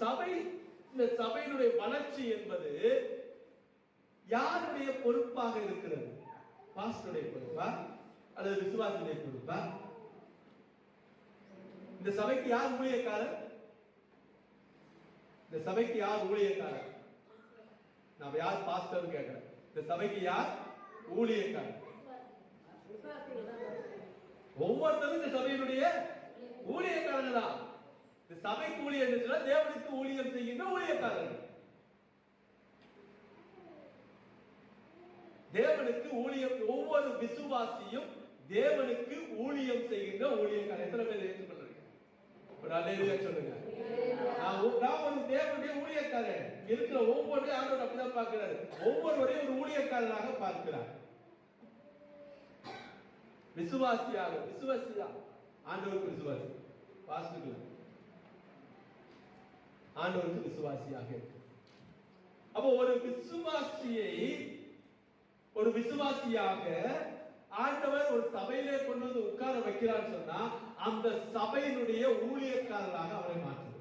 சபை, இந்த சபையினுடைய வளர்ச்சி என்பது யாருடைய பொறுப்பாக இருக்கிறது? பாஸ்டருடைய பொறுப்பா அல்லது விசுவாசியுடைய பொறுப்பா? இந்த சபைக்கு யார் ஊழியக்காரர்? இந்த சபைக்கு யார் ஊழியக்காரர்? நான் யார் பாஸ்டர் கேட்கிறேன். இந்த சபைக்கு யார் ஊழியக்காரர்? ஒவ்வொருத்தரும் இந்த சபையினுடைய ஊழியக்காரர்கள் தான். இந்த சபைக்கு ஊழியர் தேவனுக்கு ஊழியம் செய்கின்ற ஊழியக்காரர்கள். தேவனுக்கு ஊழியம், ஒவ்வொரு விசுவாசியும் தேவனுக்கு ஊழியம் செய்கின்ற ஊழியக்காரர். எத்தனை பேர் ஏற்றுக்கொள்றீங்க? ஒரு அல்லேலூயா சொல்லுங்க. நான் ஒரு தேவனுடைய ஊழியக்காரன். இருக்கிற ஒவ்வொருவரையும் ஆண்டவர் அப்படிதான் பார்க்கிறார். ஒவ்வொருவரையும் ஒரு ஊழியக்காரராக பார்க்கிறார். விசுவாசியாக, விசுவாசியா ஆண்டவருக்கு விசுவாசி, பாஸ்டர்கள் ஆண்டவருக்கு விசுவாசியாக. அப்போ ஒரு விசுவாசியை, ஒரு விசுவாசியாக ஆண்டவர் ஒரு சபையிலே கொண்டு வந்து உட்கார வைக்கிறார் சொன்னா அந்த சபையினுடைய ஊழியக்காரராக அவரை மாற்ற